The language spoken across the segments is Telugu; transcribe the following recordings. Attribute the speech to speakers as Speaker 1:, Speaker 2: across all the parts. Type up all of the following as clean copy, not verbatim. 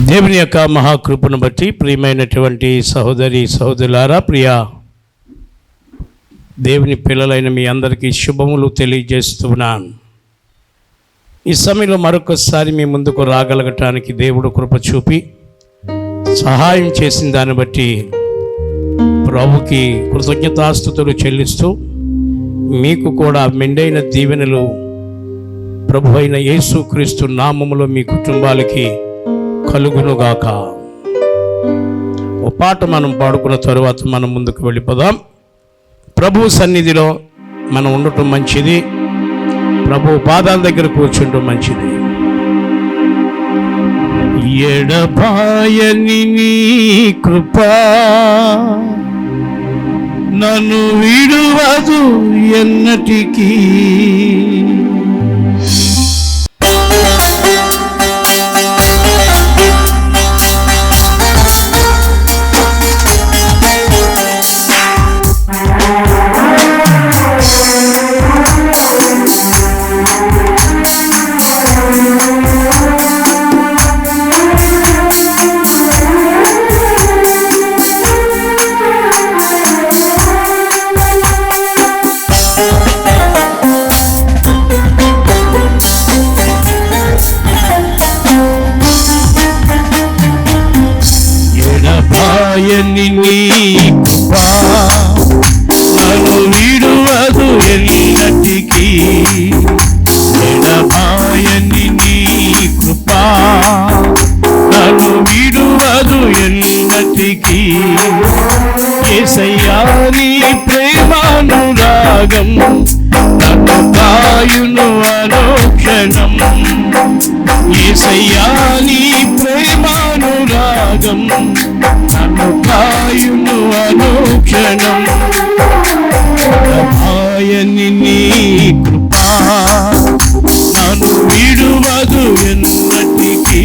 Speaker 1: దేవుని యొక్క మహాకృపను బట్టి ప్రియమైనటువంటి సహోదరి సహోదరులారా, ప్రియ దేవుని పిల్లలైన మీ అందరికీ శుభములు తెలియజేస్తున్నాను. ఈ సమయంలో మరొకసారి మీ ముందుకు రాగలగటానికి దేవుడు కృప చూపి సహాయం చేసిన దాన్ని బట్టి ప్రభుకి కృతజ్ఞతాస్తుతులు చెల్లిస్తూ మీకు కూడా మెండైన దీవెనలు ప్రభు అయిన యేసుక్రీస్తు నామములో మీ కుటుంబాలకి కలుగునుగాక. ఓ పాట మనం పాడుకున్న తరువాత మనం ముందుకు వెళ్ళిపోదాం. ప్రభు సన్నిధిలో మనం ఉండటం మంచిది, ప్రభు పాదాల దగ్గర కూర్చుంటం మంచిది. ఎడబాయని నీ కృపా నన్ను విడువదు ఎన్నటికీ, ఎడబాయని నీ కృపా నన్ను విడువదు ఎన్నటికీ, ఎడబాయని నీ కృపా నన్ను విడువదు ఎన్నటికీ. యేసయ్యా నీ ప్రేమానురాగం నన్ను కాయును అనుక్షణం, యేసయ్యా నీ ప్రేమానురాగం నన్ను కాయును అనుక్షణం. ఎడబాయని నీ కృపా నన్ను విడువదు ఎన్నటికీ.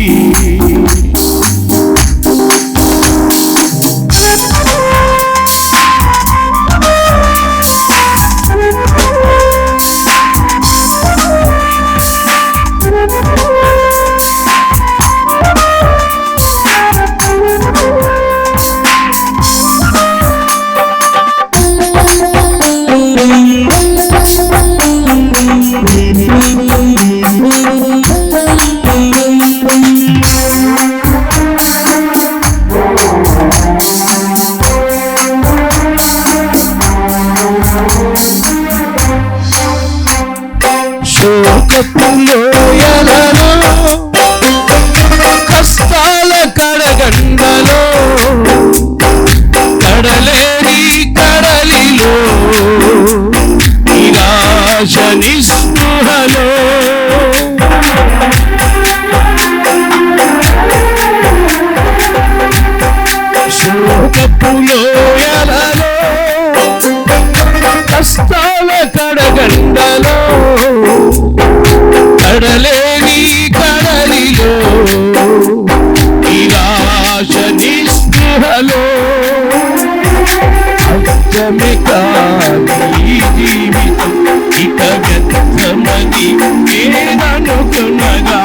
Speaker 1: లోయలలో కష్టాల కడగండలో కడలేని కడలిలో నిరాశ నిస్పృహలో శోకపు లోయలలో కష్టాల కడగండలో కడలేని కడలిలో నిరాశ నిస్పృహలో అర్థమే కాని జీవితం ఇక వ్యర్థమని నేననుకునగా,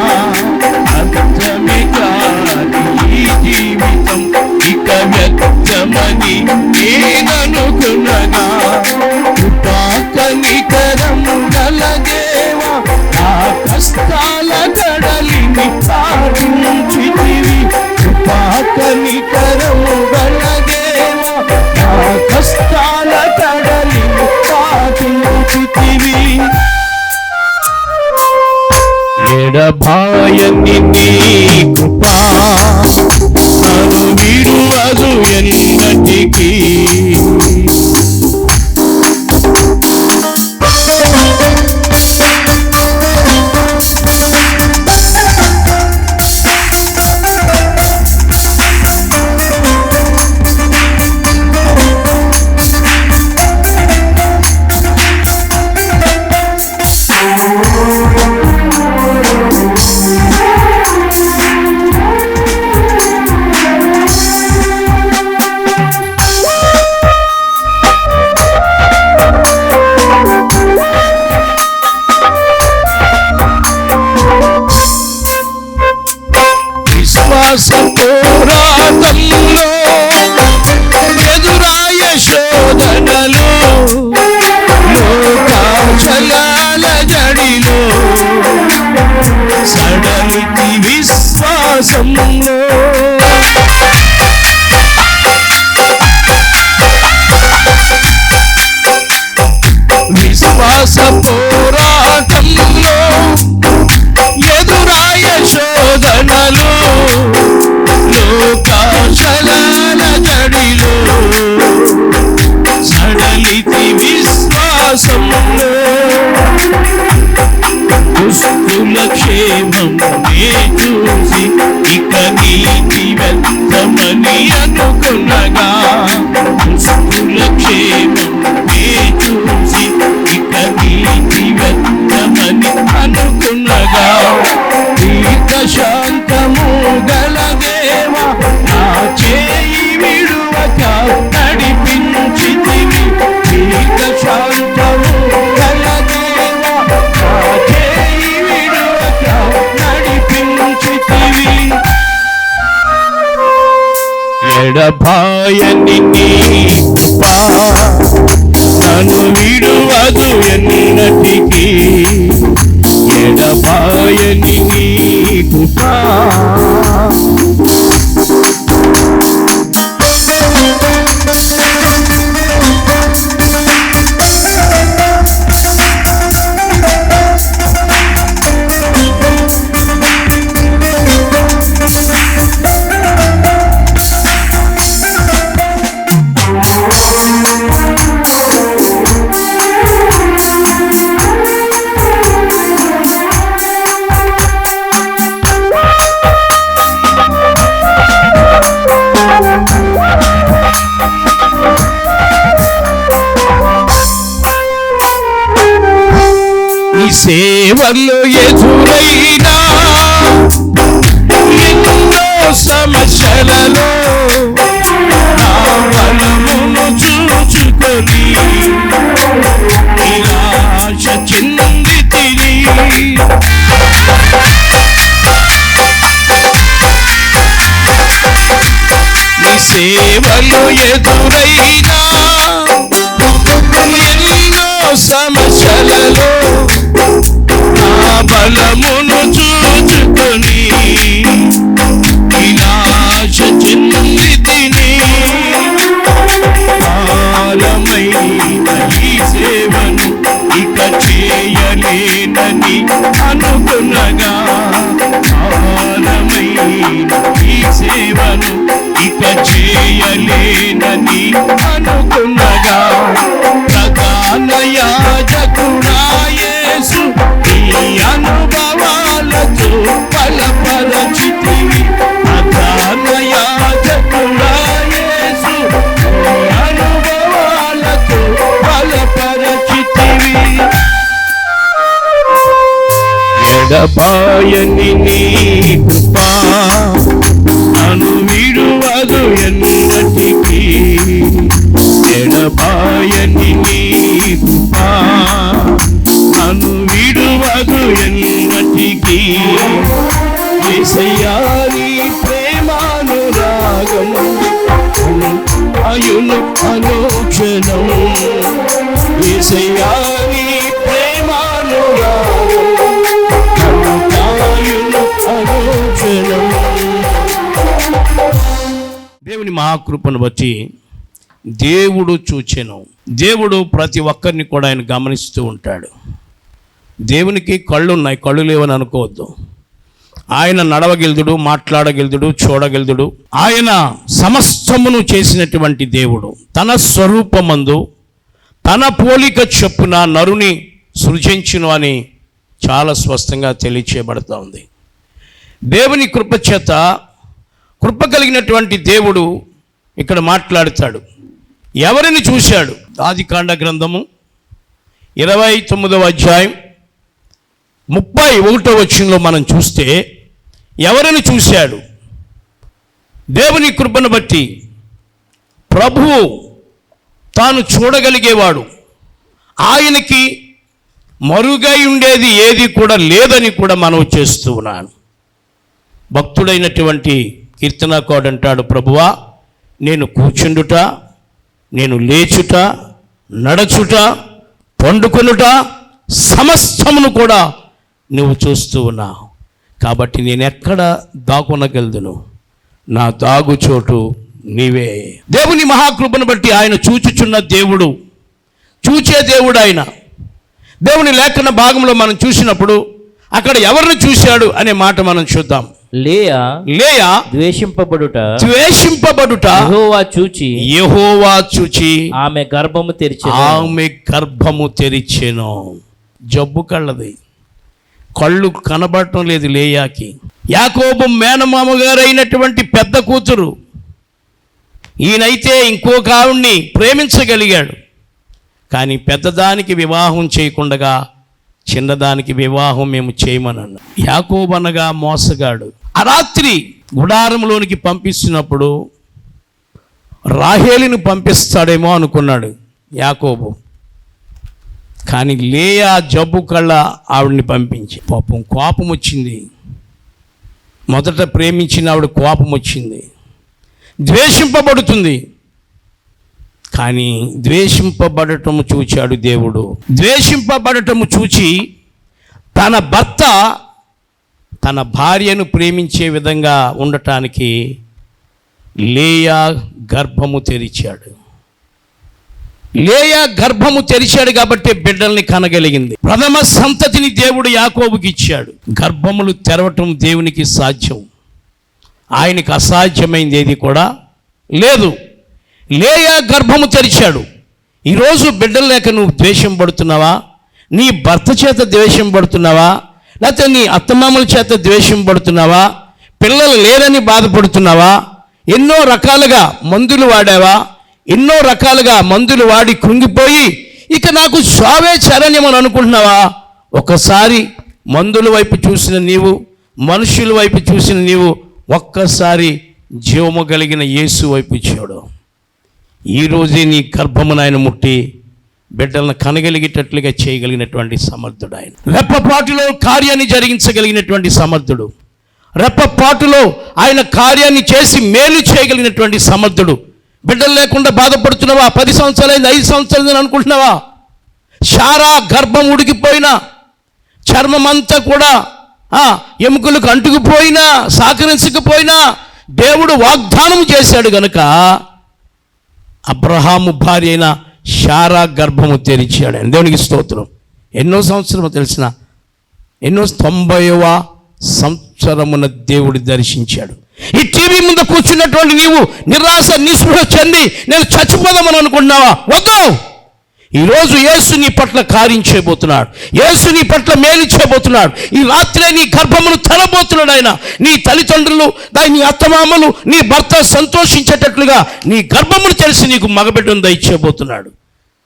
Speaker 1: అర్థమే కాని జీవితం ఇక వ్యర్థమని నేననుకునగా, కృపాకనికరము గలదేవా ఆ కష్టాల కడలిని పాటించితివి, కృపాకనికరము గలదేవా ఆ కష్టాల కడలిని పాటించితివి. ఎడబాయని నీ కృపా నన్ను విడువదు ఎన్నటికీ. క్షేమమునే చూసి ఇక నీతి వ్యర్థమని అనుకునగా, దుష్టుల క్షేమమునే చూసి ఇక నీతి వ్యర్థమని అనుకునగా, దీర్ఘశాంతము గల దేవా నా చేయి విడువక నడిపించితివి. దీర్ఘశాంతము గల దేవా నా చేయి విడువక నడిపించితివి. ఎడబాయని నీ కృప నన్ను విడువదు ఎన్నటికీ, ఎడబాయని నీ కృప. సేవలు ఎదురైనా ఎన్నో సమస్యలలో నా బలమును చూచుకొని నిరాశ చెందితిని. నీ సేవలు ఎదురైనా ఎన్నో సమస్యలలో నా బలమును చూచుకొని నిరాశ చెందితిని. కాలమైన ఈ సేవను ఇక చేయలేనని అనుకునగా, కాలమైన ఈ సేవను ఇక చేయలేనని అనుకునగా, ప్రధాన యాజకుడా యేసు ఈ అనుభవాలతో బలపరచితివి. ప్రధాన యాజకుడా యేసు ఈ అనుభవాలతో బలపరచితివి. ఎడబాయని నీ కృప నన్ను విడువదు ఎన్నటికీ, ఎడబాయని నీ కృప నన్ను విడువదు ఎన్నటికీ. యేసయ్యా నీ ప్రేమానురాగం అయును అనుక్షణం, యేసయ్యా నీ ప్రేమానురాగం అయును అనుక్షణం. దేవుని మహాకృపను బట్టి దేవుడు చూచెను. దేవుడు ప్రతి ఒక్కరిని కూడా ఆయన గమనిస్తూ ఉంటాడు. దేవునికి కళ్ళు ఉన్నాయి, కళ్ళు లేవని అనుకోవద్దు. ఆయన నడవగెలుదుడు, మాట్లాడగెలుదుడు, చూడగెలుదుడు. ఆయన సమస్తమును చేసినటువంటి దేవుడు. తన స్వరూపమందు తన పోలిక చొప్పున నరుని సృజించును అని చాలా స్పష్టంగా తెలియచేయబడుతూ ఉంది. దేవుని కృపచేత కృప కలిగినటువంటి దేవుడు ఇక్కడ మాట్లాడుతాడు. ఎవరిని చూశాడు? ఆదికాండ గ్రంథము 29వ అధ్యాయం 31వ వచనంలో మనం చూస్తే ఎవరిని చూశాడు? దేవుని కృపను బట్టి ప్రభువు తాను చూడగలిగేవాడు. ఆయనకి మరుగై ఉండేది ఏది కూడా లేదని కూడా మనం చేస్తూ ఉన్నాను. భక్తుడైనటువంటి కీర్తనాకారుడు అంటాడు, ప్రభువా నేను కూర్చుండుట, నేను లేచుట, నడచుట, పండుకొనుట సమస్తమును కూడా నువ్వు చూస్తూ ఉన్నావు. కాబట్టి నేను ఎక్కడ దాక్కునగలుగును? నా దాగు చోటు నీవే. దేవుని మహాకృపను బట్టి ఆయన చూచుచున్న దేవుడు, చూచే దేవుడు ఆయన. దేవుని లేఖన భాగంలో మనం చూసినప్పుడు అక్కడ ఎవరిని చూశాడు అనే మాట మనం చూద్దాం. లేయా ద్వేషింపబడుట యెహోవా చూచి ఆమె గర్భము తెరిచెను. జబ్బు కళ్ళది, కళ్ళు కనబడటం లేదు లేయాకి. యాకోబు మేనమామ గారు అయినటువంటి పెద్ద కూతురు, ఈయనైతే ఇంకొక ఆవిడ్ని ప్రేమించగలిగాడు. కానీ పెద్దదానికి వివాహం చేయకుండా చిన్నదానికి వివాహం మేము చేయమనన్నా. యాకోబు అనగా మోసగాడు. ఆ రాత్రి గుడారంలోనికి పంపిస్తున్నప్పుడు రాహేలుని పంపిస్తాడేమో అనుకున్నాడు యాకోబు. కానీ లేయా జబ్బు కళ్ళ ఆవిడ్ని పంపించి, పాపం కోపం వచ్చింది. మొదట ప్రేమించిన ఆవిడ కోపం వచ్చింది, ద్వేషింపబడుతుంది. కానీ ద్వేషింపబడటము చూచాడు దేవుడు. ద్వేషింపబడటము చూచి తన భర్త తన భార్యను ప్రేమించే విధంగా ఉండటానికి లేయా గర్భము తెరిచాడు. లేయా గర్భము తెరిచాడు కాబట్టి బిడ్డల్ని కనగలిగింది. ప్రథమ సంతతిని దేవుడు యాకోబుకి ఇచ్చాడు. గర్భములు తెరవటం దేవునికి సాధ్యం, ఆయనకి అసాధ్యమైంది ఏది కూడా లేదు. లేయా గర్భము తెరిచాడు. ఈరోజు బిడ్డలు లేక నువ్వు ద్వేషం పడుతున్నావా? నీ భర్త చేత ద్వేషం పడుతున్నావా? లేకపోతే నీ అత్తమామల చేత ద్వేషం పడుతున్నావా? పిల్లలు లేరని బాధపడుతున్నావా? ఎన్నో రకాలుగా మందులు వాడావా? ఎన్నో రకాలుగా మందులు వాడి కృంగిపోయి ఇక నాకు చావే చరణ్యమని అనుకుంటున్నావా? ఒకసారి మందుల వైపు చూసిన నీవు, మనుషుల వైపు చూసిన నీవు ఒక్కసారి జీవము కలిగిన యేసు వైపు చూడు. ఈరోజే నీ గర్భమును ఆయన ముట్టి బిడ్డలను కనగలిగేటట్లుగా చేయగలిగినటువంటి సమర్థుడు ఆయన. రెప్పపాటులో కార్యాన్ని జరిగించగలిగినటువంటి సమర్థుడు. రెప్పపాటులో ఆయన కార్యాన్ని చేసి మేలు చేయగలిగినటువంటి సమర్థుడు. బిడ్డలు లేకుండా బాధపడుతున్నావా? 10 సంవత్సరాలైంది, 5 సంవత్సరాలు అనుకుంటున్నావా? శారా గర్భం ఉడికిపోయినా, చర్మం అంతా కూడా ఎముకలకు అంటుకుపోయినా, సహకరించకపోయినా దేవుడు వాగ్దానం చేశాడు గనుక అబ్రహాము భార్య అయిన శారా గర్భము తెరిచాడు. దేవునికి స్తోత్రం. ఎన్నో సంవత్సరము తెలిసిన 90వ సంవత్సరమున దేవుడు దర్శించాడు. ఈ టీవీ ముందు కూర్చున్నటువంటి నీవు నిరాశ నిస్పృహ చెంది నేను చచ్చిపోదామని అనుకుంటున్నావా? వద్దు. ఈరోజు యేసు నీ పట్ల కార్యం చేయబోతున్నాడు. యేసు నీ పట్ల మేలు చేయబోతున్నాడు. ఈ రాత్రే నీ గర్భమును తెరబోతున్నాడు ఆయన. నీ తల్లిదండ్రులు, నీ అత్తమామలు, నీ భర్త సంతోషించేటట్లుగా నీ గర్భమును తెలిసి నీకు మగబిడ్డను దయచేయబోతున్నాడు.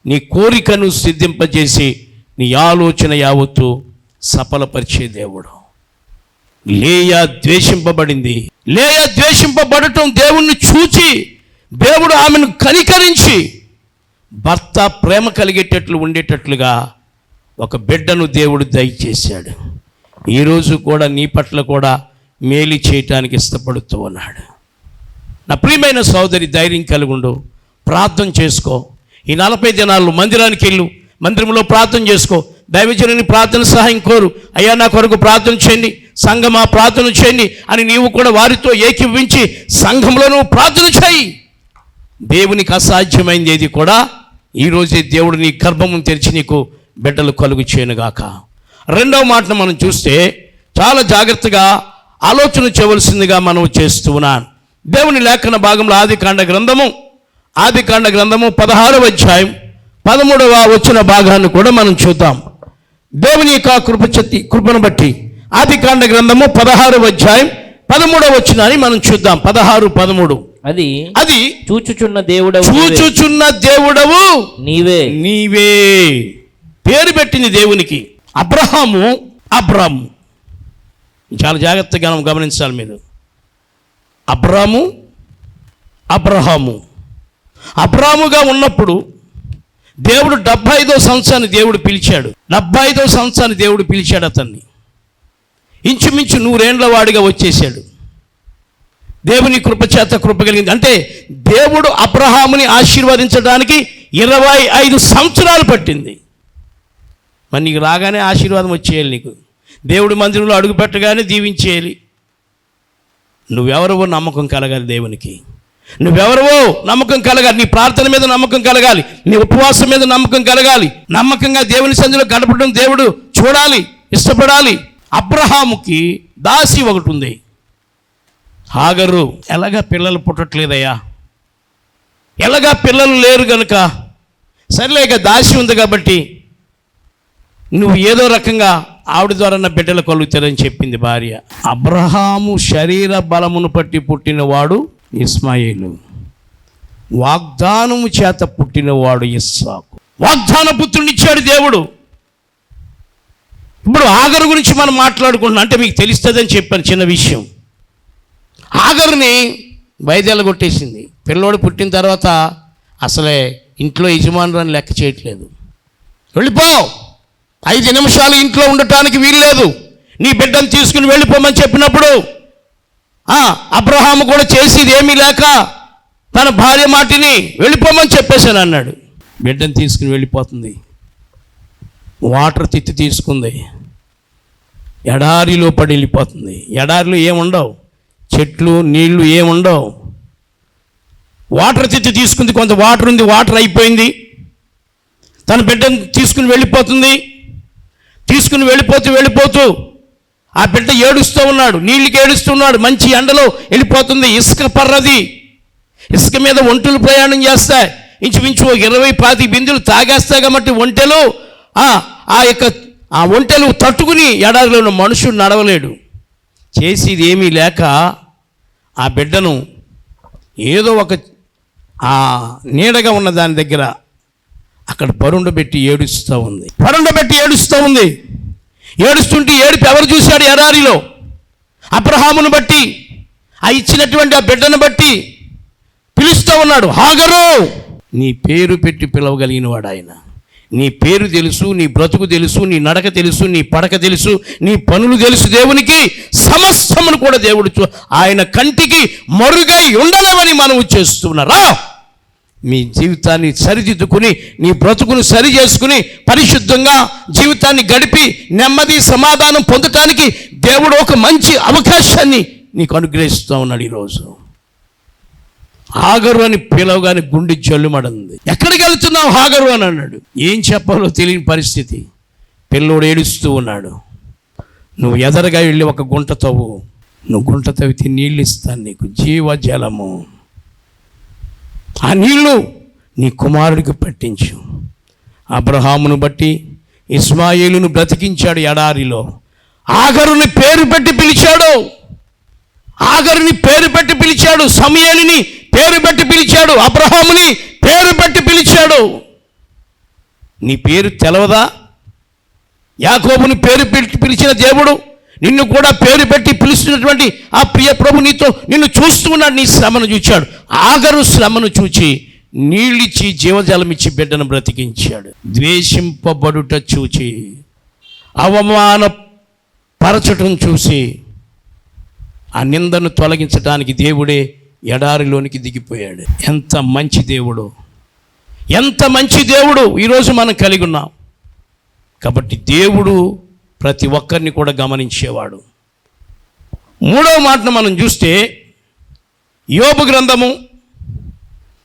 Speaker 1: నీ కోరికను సిద్ధింపజేసి నీ ఆలోచన యావత్తు సఫలపరిచే దేవుడు. లేయా ద్వేషింపబడింది. లేయా ద్వేషింపబడటం దేవుణ్ణి చూచి దేవుడు ఆమెను కనికరించి భర్త ప్రేమ కలిగేటట్లు ఉండేటట్లుగా ఒక బిడ్డను దేవుడు దయచేశాడు. ఈరోజు కూడా నీ పట్ల కూడా మేలు చేయటానికి ఇష్టపడుతూ ఉన్నాడు. నా ప్రియమైన సోదరి, ధైర్యం కలిగి ఉండు, ప్రార్థన చేసుకో. ఈ 40 దినాలు మందిరానికి వెళ్ళు, మందిరంలో ప్రార్థన చేసుకో. దైవజనుని ప్రార్థన సహాయం కోరు. అయ్యా నా కొరకు ప్రార్థన చేయండి, సంఘమా ప్రార్థన చేయండి అని నీవు కూడా వారితో ఏకీభవించి సంఘంలో నువ్వు ప్రార్థన చేయి. దేవునికి అసాధ్యమైంది ఏది కూడా ఈరోజే దేవుడు నీ గర్భమును తెరిచి నీకు బిడ్డలు కలుగు చేయనుగాక. రెండవ మాటను మనం చూస్తే చాలా జాగ్రత్తగా ఆలోచన చేయవలసిందిగా మనం చేస్తూ ఉన్నాను. దేవుని లేఖన భాగంలో ఆదికాండ గ్రంథము 16వ అధ్యాయం 13వ వచన భాగాన్ని కూడా మనం చూద్దాం. దేవుని యొక్క కృపను బట్టి ఆదికాండ గ్రంథము 16వ అధ్యాయం 13వ వచనాన్ని మనం చూద్దాం. 16-13. అది చూచుచున్న దేవుడవు నీవే. పేరు పెట్టింది దేవునికి. అబ్రహాము. చాలా జాగ్రత్తగా గమనించాలి మీరు. అబ్రహాముగా ఉన్నప్పుడు దేవుడు 75వ సంవత్సరాన్ని దేవుడు పిలిచాడు. 75వ సంవత్సరాన్ని దేవుడు పిలిచాడు అతన్ని. ఇంచుమించు 100 ఏండ్ల వాడిగా వచ్చేసాడు. దేవుని కృపచేత కృప కలిగింది. అంటే దేవుడు అబ్రహాముని ఆశీర్వదించడానికి 25 సంవత్సరాలు పట్టింది. మరి నీకు రాగానే ఆశీర్వాదం వచ్చేయాలి. నీకు దేవుడి మందిరంలో అడుగు పెట్టగానే దీవించేయాలి. నువ్వెవరవో నమ్మకం కలగాలి. దేవునికి నువ్వెవరవో నమ్మకం కలగాలి. నీ ప్రార్థన మీద నమ్మకం కలగాలి. నీ ఉపవాసం మీద నమ్మకం కలగాలి. నమ్మకంగా దేవుని సన్నిధిలో గడపడం దేవుడు చూడాలి, ఇష్టపడాలి. అబ్రహాముకి దాసి ఒకటి ఉంది, హాగరు. ఎలాగా పిల్లలు పుట్టట్లేదయ్యా, ఎలాగా పిల్లలు లేరు కనుక సర్లేక దాసి ఉంది కాబట్టి నువ్వు ఏదో రకంగా ఆవిడ ద్వారా బిడ్డలు కలుగుతారని చెప్పింది భార్య. అబ్రహాము శరీర బలమును బట్టి పుట్టినవాడు ఇస్మాయిలు, వాగ్దానము చేత పుట్టినవాడు ఇస్సాకు. వాగ్దాన పుత్రునిచ్చాడు దేవుడు. ఇప్పుడు ఆగరు గురించి మనం మాట్లాడుకుంటున్నాం అంటే మీకు తెలుస్తుందని చెప్పాను. చిన్న విషయం, ఆగరుని వైద్యాలు కొట్టేసింది. పిల్లోడు పుట్టిన తర్వాత అసలే ఇంట్లో యజమానులను లెక్క చేయట్లేదు. వెళ్ళిపో, 5 నిమిషాలు ఇంట్లో ఉండటానికి వీల్లేదు, నీ బిడ్డను తీసుకుని వెళ్ళిపోమని చెప్పినప్పుడు అబ్రహాము కూడా చేసేది ఏమీ లేక తన భార్య మాటిని వెళ్ళిపోమని చెప్పేశాను అన్నాడు. బిడ్డను తీసుకుని వెళ్ళిపోతుంది. వాటర్ తిత్తి తీసుకుంది, ఎడారిలో పడి వెళ్ళిపోతుంది. ఎడారిలో ఏముండవు, చెట్లు నీళ్లు ఏముండవు. వాటర్ తిత్తి తీసుకుంది, కొంత వాటర్ ఉంది, వాటర్ అయిపోయింది. తన బిడ్డను తీసుకుని వెళ్ళిపోతుంది. తీసుకుని వెళ్ళిపోతూ ఆ బిడ్డ ఏడుస్తూ ఉన్నాడు, నీళ్ళకి ఏడుస్తున్నాడు. మంచి ఎండలో వెళ్ళిపోతుంది. ఇసుక పర్రది, ఇసుక మీద ఒంటెలు ప్రయాణం చేస్తాయి. ఇంచుమించు 20-25 బిందులు తాగేస్తాయి కాబట్టి ఒంటెలు ఆ ఒంటెలు తట్టుకుని ఎడారిలో ఉన్న మనుషుడు నడవలేడు. చేసేది ఏమీ లేక ఆ బిడ్డను ఏదో ఒక నీడగా ఉన్న దాని దగ్గర అక్కడ పరుండబెట్టి ఏడుస్తూ ఉంది. ఏడుస్తుంటే ఏడుపు ఎవరు చూశాడు? ఎడారిలో అబ్రహామును బట్టి, ఆ ఇచ్చినటువంటి ఆ బిడ్డను బట్టి పిలుస్తూ ఉన్నాడు. హాగరు, నీ పేరు పెట్టి పిలవగలిగిన వాడు ఆయన. నీ పేరు తెలుసు, నీ బ్రతుకు తెలుసు, నీ నడక తెలుసు, నీ పడక తెలుసు, నీ పనులు తెలుసు. దేవునికి సమస్తమును కూడా దేవుడు ఆయన కంటికి మరుగై ఉండలేవని మనవి చేస్తున్నారా? మీ జీవితాన్ని సరిదిద్దుకుని, నీ బ్రతుకును సరి చేసుకుని, పరిశుద్ధంగా జీవితాన్ని గడిపి నెమ్మది సమాధానం పొందటానికి దేవుడు ఒక మంచి అవకాశాన్ని నీకు అనుగ్రహిస్తూ ఉన్నాడు. ఈరోజు హాగరు అని పిలవగానే గుండె జల్లుమడింది. ఎక్కడికి వెళ్తున్నావు హాగరు అని అన్నాడు. ఏం చెప్పాలో తెలియని పరిస్థితి. పిల్లోడు ఏడుస్తూ ఉన్నాడు. నువ్వు ఎదరగా వెళ్ళి ఒక గుంట తవ్వు, నువ్వు గుంట తవ్వితే నీళ్ళు ఇస్తాను నీకు, జీవజలము. ఆ నీళ్లు నీ కుమారుడికి పట్టించు. అబ్రహామును బట్టి ఇస్మాయిలును బ్రతికించాడు ఎడారిలో. ఆగరుని పేరు పెట్టి పిలిచాడు. సమూయేలుని పేరు పెట్టి పిలిచాడు. అబ్రహాముని పేరు పెట్టి పిలిచాడు. నీ పేరు తెలవదా? యాకోబుని పేరు పెట్టి పిలిచిన దేవుడు నిన్ను కూడా పేరు పెట్టి పిలుస్తున్నటువంటి ఆ ప్రియ ప్రభు నిన్ను చూస్తూ ఉన్నాడు. నీ శ్రమను చూచాడు. ఆగరు శ్రమను చూచి నీళ్ళిచ్చి జీవజలం ఇచ్చి బిడ్డను బ్రతికించాడు. ద్వేషింపబడుట చూచి, అవమానపరచటం చూసి ఆ నిందను తొలగించడానికి దేవుడే ఎడారిలోనికి దిగిపోయాడు. ఎంత మంచి దేవుడు ఈరోజు మనం కలిగి ఉన్నాం. కాబట్టి దేవుడు ప్రతి ఒక్కరిని కూడా గమనించేవాడు. 3వ మాటను మనం చూస్తే యోబు గ్రంథము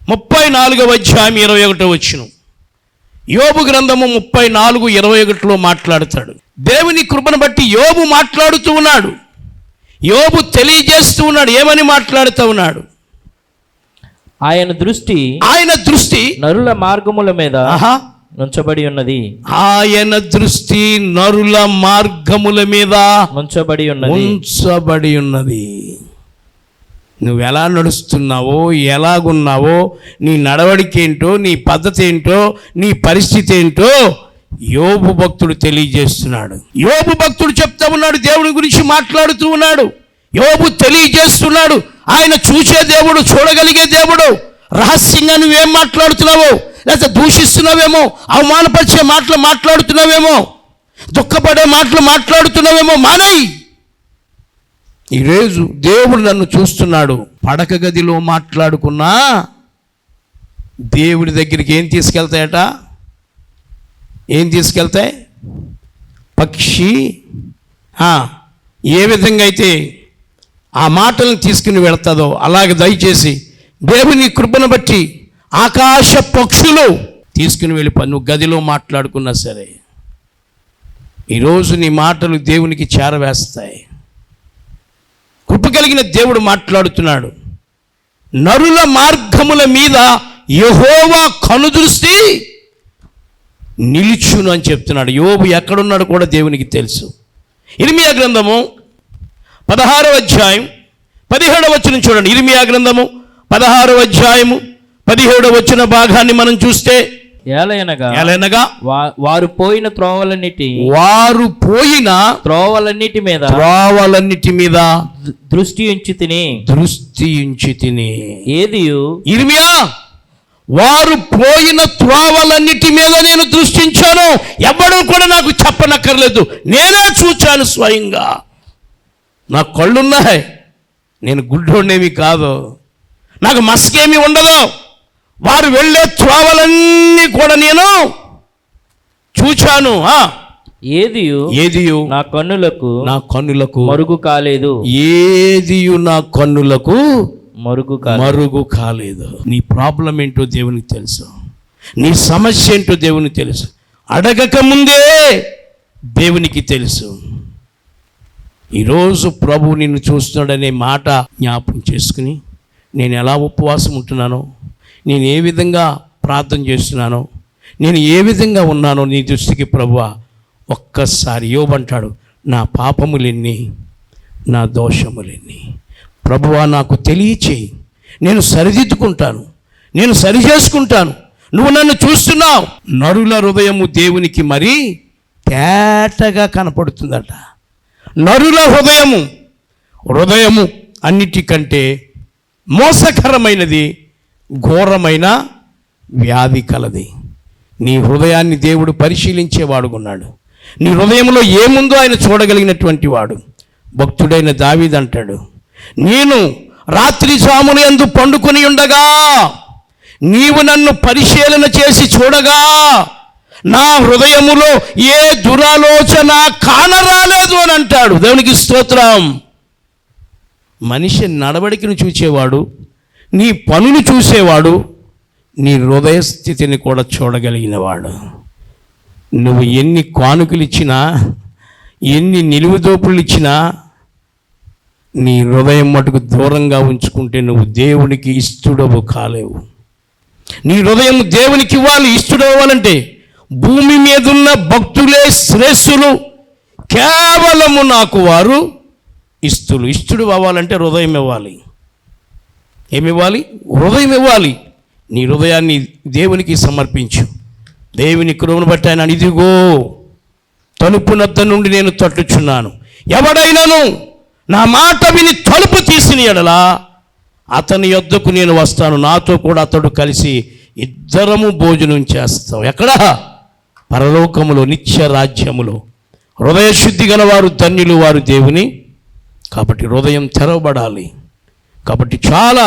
Speaker 1: 34వ అధ్యాయం 21వ వచనం. యోబు గ్రంథము 34:21లో మాట్లాడతాడు. దేవుని కృపను బట్టి యోబు మాట్లాడుతూ ఉన్నాడు. యోబు తెలియజేస్తూ ఉన్నాడు. ఏమని మాట్లాడుతూ ఉన్నాడు?
Speaker 2: ఆయన దృష్టి నరుల మార్గముల మీద నుంచబడి ఉన్నది.
Speaker 1: ఆయన దృష్టి నరుల మార్గముల మీద
Speaker 2: ఉంచబడి
Speaker 1: ఉన్నది. నువ్వు ఎలా నడుస్తున్నావో, ఎలాగున్నావో, నీ నడవడిక ఏంటో, నీ పద్ధతి ఏంటో, నీ పరిస్థితి ఏంటో యోబు భక్తుడు తెలియజేస్తున్నాడు. యోబు భక్తుడు చెప్తా ఉన్నాడు, దేవుని గురించి మాట్లాడుతూ ఉన్నాడు. యోబు తెలియజేస్తున్నాడు. ఆయన చూసే దేవుడు, చూడగలిగే దేవుడు. రహస్యంగా నువ్వేం మాట్లాడుతున్నావో, లేకపోతే దూషిస్తున్నావేమో, అవమానపరిచే మాటలు మాట్లాడుతున్నావేమో, దుఃఖపడే మాటలు మాట్లాడుతున్నావేమో, మానేయ్. ఈరోజు దేవుడు నన్ను చూస్తున్నాడు. పడక గదిలో మాట్లాడుకున్నా దేవుడి దగ్గరికి ఏం తీసుకెళ్తాయి? పక్షి ఏ విధంగా అయితే ఆ మాటలను తీసుకుని వెళతాదో అలాగే దయచేసి దేవుని కృపను బట్టి ఆకాశ పక్షులు తీసుకుని వెళ్ళిపో. నువ్వు గదిలో మాట్లాడుకున్నా సరే ఈరోజు నీ మాటలు దేవునికి చేరవేస్తాయి. కృప కలిగిన దేవుడు మాట్లాడుతున్నాడు. నరుల మార్గముల మీద యెహోవా కనుదృష్టి నిలుచును అని చెప్తున్నాడు. యోబు ఎక్కడున్నాడు కూడా దేవునికి తెలుసు. ఇర్మియా గ్రంథము 16వ అధ్యాయం 17వ వచనం చూడండి. ఇర్మియా గ్రంథము 16వ అధ్యాయము 17వ వచన భాగాన్ని మనం చూస్తే, ఏలయనగా
Speaker 2: వారు పోయిన త్రోవలన్నిటి
Speaker 1: మీద
Speaker 2: దృష్టి ఉంచి తిని ఏదియు
Speaker 1: ఇర్మియా, వారు పోయిన త్రోవలన్నిటి మీద నేను దృష్టించాను. ఎవడూ కూడా నాకు చెప్పనక్కర్లేదు, నేనే చూచాను స్వయంగా. నా కళ్ళున్నాయి, నేను గుడ్డోడేమి కాదు, నాకు మస్కేమి ఉండదు. వారు వెళ్ళే త్రోవలన్నీ కూడా నేను చూచాను.
Speaker 2: ఏదియు నా కన్నులకు మరుగు కాలేదు.
Speaker 1: ఏదియు నా కన్నులకు మరుగు కాలేదు. నీ ప్రాబ్లం ఏంటో దేవునికి తెలుసు, నీ సమస్య ఏంటో దేవునికి తెలుసు. అడగక ముందే దేవునికి తెలుసు. ఈరోజు ప్రభు నిన్ను చూస్తున్నాడనే మాట జ్ఞాపకం చేసుకుని, నేను ఎలా ఉపవాసం ఉంటున్నానో, నేను ఏ విధంగా ప్రార్థన చేస్తున్నానో, నేను ఏ విధంగా ఉన్నానో నీ దృష్టికి ప్రభువా ఒక్కసారి యోబంటాడు, నా పాపములెన్ని, నా దోషములెన్ని ప్రభువా నాకు తెలియచేయి, నేను సరిదిద్దుకుంటాను, నేను సరి చేసుకుంటాను. నువ్వు నన్ను చూస్తున్నావు. నరుల హృదయము దేవునికి మరీ తేటగా కనపడుతుందట. నరుల హృదయము అన్నిటికంటే మోసకరమైనది, ఘోరమైన వ్యాధి కలది. నీ హృదయాన్ని దేవుడు పరిశీలించేవాడుకున్నాడు. నీ హృదయంలో ఏముందో ఆయన చూడగలిగినటువంటి వాడు. భక్తుడైన దావీదు అంటాడు, నేను రాత్రి జామున యందు పండుకొని ఉండగా నీవు నన్ను పరిశీలన చేసి చూడగా నా హృదయములో ఏ దురాలోచన కానరాలేదు అని అంటాడు. దేవునికి స్తోత్రం. మనిషి నడవడికను చూచేవాడు, నీ పనులు చూసేవాడు, నీ హృదయ స్థితిని కూడా చూడగలిగినవాడు. నువ్వు ఎన్ని కానుకలు ఇచ్చినా, ఎన్ని నిలువుదోపులు ఇచ్చినా, నీ హృదయం మటుకు దూరంగా ఉంచుకుంటే నువ్వు దేవునికి ఇష్టడవు కాలేవు. నీ హృదయం దేవునికి ఇవ్వాలి. ఇష్టడవ్వాలంటే భూమి మీదున్న భక్తులే శ్రేష్ఠులు, కేవలము నాకు వారు ఇష్టడు అవ్వాలంటే హృదయం ఇవ్వాలి. ఏమివ్వాలి? హృదయం ఇవ్వాలి. నీ హృదయాన్ని దేవునికి సమర్పించు. దేవుని కృపను బట్టి ఆయన, ఇదిగో తలుపునద్ద నుండి నేను తట్టుచున్నాను, ఎవడైనాను నా మాట విని తలుపు తీసిన ఎడలా అతని యొద్దకు నేను వస్తాను, నాతో కూడా అతడు కలిసి ఇద్దరము భోజనం చేస్తాం. ఎక్కడ? పరలోకములో, నిత్య రాజ్యములో. హృదయ శుద్ధి గల వారు ధన్యులు, వారు దేవుని. కాబట్టి హృదయం తెరవబడాలి. కాబట్టి చాలా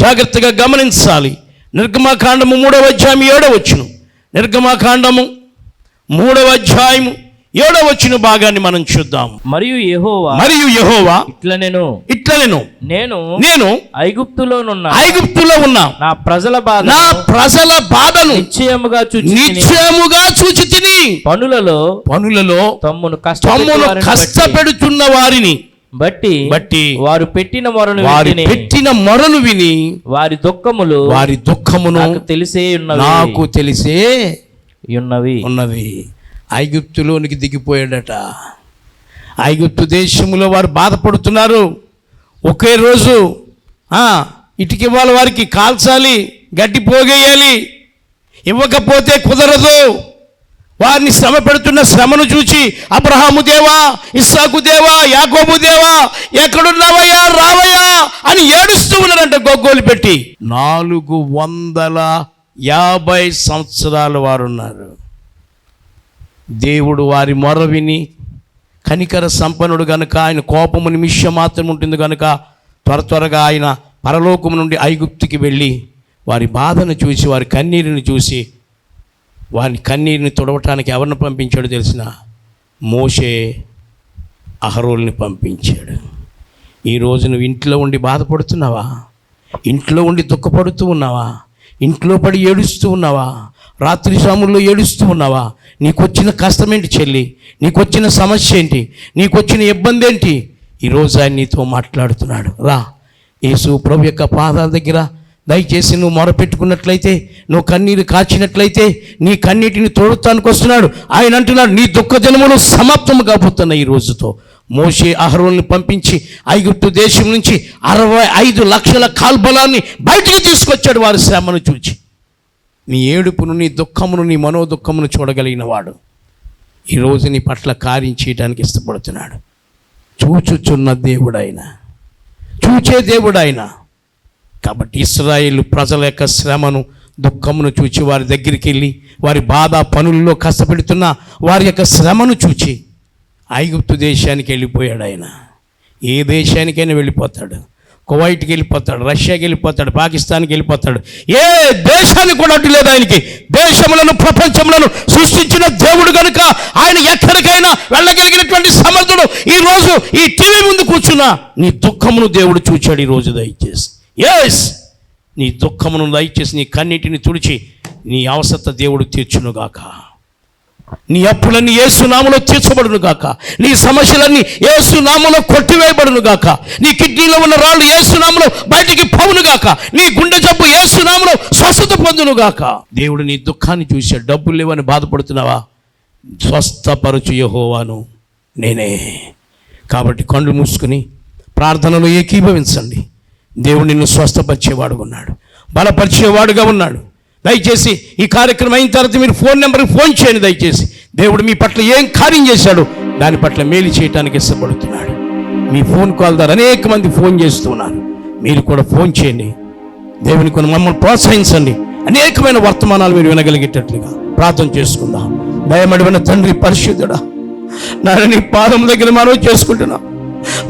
Speaker 1: జాగ్రత్తగా గమనించాలి. నిర్గమాకాండము 3వ అధ్యాయం 7వ వచనం. నిర్గమాకాండము 3వ అధ్యాయము 7వ వచన భాగాన్ని మనం చూద్దాం.
Speaker 2: మరియు
Speaker 1: యెహోవా
Speaker 2: ఇట్లనెను, నేను ఐగుప్తులో
Speaker 1: ఉన్న
Speaker 2: నా ప్రజల
Speaker 1: బాధను
Speaker 2: నిశ్చయముగా
Speaker 1: చూచి తిని పనులలో
Speaker 2: తమ్మును
Speaker 1: కష్టపెడుతున్న వారిని బట్టి
Speaker 2: వారు పెట్టిన
Speaker 1: మొరలు విని
Speaker 2: వారి దుఃఖమును
Speaker 1: నాకు తెలిసే ఉన్నవి. ఐగుప్తులోనికి దిగిపోయాడట. ఐగుప్తు దేశంలో వారు బాధపడుతున్నారు. ఒకే రోజు ఇటుకివ్వాలి, వారికి కాల్చాలి, గడ్డి పోగేయాలి, ఇవ్వకపోతే కుదరదు. వారిని శ్రమ పెడుతున్న శ్రమను చూచి అబ్రహాము దేవా, ఇస్సాకు దేవా, యాకోబు దేవా, ఎక్కడున్నావయ్యా, రావయ్యా అని ఏడుస్తూ ఉన్నారంట గొగ్గోలు పెట్టి. 450 సంవత్సరాలు వారు ఉన్నారు. దేవుడు వారి మొర విని కనికర సంపన్నుడు గనుక, ఆయన కోపము నిమిషం మాత్రం ఉంటుంది కనుక త్వరగా ఆయన పరలోకము నుండి ఐగుప్తుకి వెళ్ళి వారి బాధను చూసి, వారి కన్నీరుని చూసి, వారి కన్నీరుని తుడవటానికి ఎవరిని పంపించాడో తెలిసిన? మోషే, అహరోల్ని పంపించాడు. ఈరోజు నువ్వు ఇంట్లో ఉండి బాధపడుతున్నావా? ఇంట్లో ఉండి దుఃఖపడుతూ ఉన్నావా? ఇంట్లో పడి ఏడుస్తూ ఉన్నావా? రాత్రి సమయంలో ఏడుస్తూ ఉన్నావా? నీకొచ్చిన కష్టం ఏంటి చెల్లి? నీకొచ్చిన సమస్య ఏంటి? నీకొచ్చిన ఇబ్బంది ఏంటి? ఈరోజు ఆయన నీతో మాట్లాడుతున్నాడు. రా, యేసు ప్రభు యొక్క పాదాల దగ్గర దయచేసి నువ్వు మొరపెట్టుకున్నట్లయితే, నువ్వు కన్నీరు కాచినట్లయితే నీ కన్నీటిని తోడుతానికి వస్తున్నాడు. ఆయన అంటున్నాడు, నీ దుఃఖ దినములు సమాప్తం కాబోతున్నాయి ఈ రోజుతో. మోషే అహరోనుని పంపించి ఐగుప్తు దేశం నుంచి 65 లక్షల కాల్బలాన్ని బయటికి తీసుకొచ్చాడు వారి శ్రమను చూచి. నీ ఏడుపును, నీ దుఃఖమును, నీ మనోదుఃఖమును చూడగలిగిన వాడు ఈరోజు నీ పట్ల కార్యం చేయడానికి ఇష్టపడుతున్నాడు. చూచుచున్న దేవుడైన, చూచే దేవుడైన. కాబట్టి ఇశ్రాయేలు ప్రజల యొక్క శ్రమను, దుఃఖమును చూచి వారి దగ్గరికి వెళ్ళి వారి బాధ పనుల్లో కష్టపెడుతున్న వారి యొక్క శ్రమను చూచి ఐగుప్తు దేశానికి వెళ్ళిపోయాడు. ఆయన ఏ దేశానికైనా వెళ్ళిపోతాడు. కువైట్కి వెళ్ళిపోతాడు, రష్యాకి వెళ్ళిపోతాడు, పాకిస్తాన్కి వెళ్ళిపోతాడు. ఏ దేశానికి కూడా అడ్డు లేదు ఆయనకి. దేశములను, ప్రపంచములను సృష్టించిన దేవుడు కనుక ఆయన ఎక్కడికైనా వెళ్ళగలిగినటువంటి సమర్థుడు. ఈరోజు ఈ టీవీ ముందు కూర్చున్నా నీ దుఃఖమును దేవుడు చూచాడు ఈరోజు. దయచేసి నీ దుఃఖమును దయచేసి నీ కన్నీటిని తుడిచి నీ అవసరత దేవుడు తీర్చునుగాక. నీ అప్పులన్నీ యేసునామములో తీర్చబడును గాక. నీ సమస్యలన్నీ యేసునామములో కొట్టివేయబడును గాక. నీ కిడ్నీలో ఉన్న రాళ్ళు యేసునామములో బయటికి పోవును గాక. నీ గుండె జబ్బు యేసునామములో స్వస్థత పొందును గాక. దేవుడు నీ దుఃఖాన్ని చూశాడు. డబ్బులు లేవని బాధపడుతున్నావా? స్వస్థపరచు యెహోవాను నేనే. కాబట్టి కళ్ళు మూసుకుని ప్రార్థనలో ఏకీభవించండి. దేవుడు నిన్ను స్వస్థపరిచేవాడుగా ఉన్నాడు, బలపరిచేవాడుగా ఉన్నాడు. దయచేసి ఈ కార్యక్రమం అయిన తర్వాత మీరు ఫోన్ నెంబర్కి ఫోన్ చేయండి. దయచేసి దేవుడు మీ పట్ల ఏం కార్యం చేశాడు దాని పట్ల మేలు చేయడానికి ఇష్టపడుతున్నాడు. మీ ఫోన్ కాల్ ద్వారా అనేక మంది ఫోన్ చేస్తున్నారు. మీరు కూడా ఫోన్ చేయండి. దేవుని కొన్ని మమ్మల్ని ప్రోత్సహించండి. అనేకమైన వర్తమానాలు మీరు వినగలిగేటట్లుగా ప్రార్థన చేసుకుందాం. దయమడిన తండ్రి పరిశుద్ధుడా, నాయన నీ పాదం దగ్గర మనవి చేసుకుంటున్నా.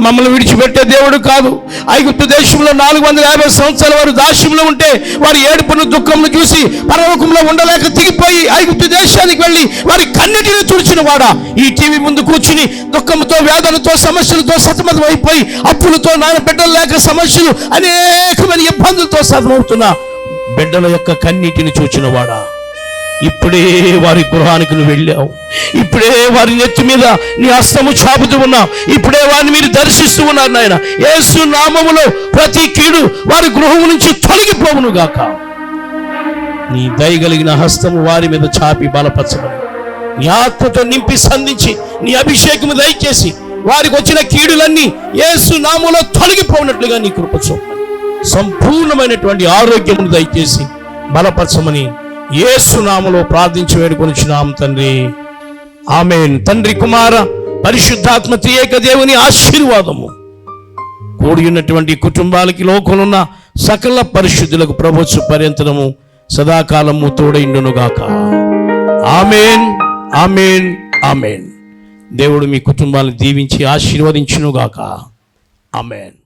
Speaker 1: మమ్మల్ని విడిచిపెట్టే దేవుడు కాదు. ఐగుప్తు దేశంలో 450 సంవత్సరాల వారు దాస్యంలో ఉంటే వారి ఏడుపును, దుఃఖమును చూసి పరలోకంలో ఉండలేక దిగిపోయి ఐగుప్తు దేశానికి వెళ్ళి వారి కన్నిటిని తుడిచిన వాడా, ఈ టీవీ ముందు కూర్చుని దుఃఖంతో, వేదనతో, సమస్యలతో సతమతం అయిపోయి అప్పులతో, నాయన బిడ్డలు లేక సమస్యలు, అనేకమైన ఇబ్బందులతో సతమవుతున్న బిడ్డల యొక్క కన్నీటిని చూచిన వాడా, ఇప్పుడే వారి గృహానికి నువ్వు వెళ్ళావు. ఇప్పుడే వారి నెత్తి మీద నీ హస్తము చాపుతూ ఉన్నావు. ఇప్పుడే వారిని మీరు దర్శిస్తూ ఉన్నారు నాయన. యేసు నామములో ప్రతి కీడు వారి గృహం నుంచి తొలగిపోవును గాక. నీ దయగలిగిన హస్తము వారి మీద చాపి బలపరచమని, నీ ఆత్మతో నింపి సంధించి నీ అభిషేకము దయచేసి వారికి వచ్చిన కీడులన్నీ యేసు నామములో తొలగిపోయినట్లుగా నీ కృప చూపమని, సంపూర్ణమైనటువంటి ఆరోగ్యమును దయచేసి బలపరచమని యేసు నామములో ప్రార్థించి వేడుకొనిచున్నాం తండ్రి. ఆమేన్. తండ్రి, కుమార, పరిశుద్ధాత్మ త్రియేక దేవుని ఆశీర్వాదము కూడి ఉన్నటువంటి కుటుంబాలకి, లోకంలో సకల పరిశుద్ధులకు ప్రభుత్వ పర్యంతరము సదాకాలము తోడైండునుగాక. ఆమేన్, ఆమేన్, ఆమేన్. దేవుడు మీ కుటుంబాలను దీవించి ఆశీర్వదించునుగాక. ఆమేన్.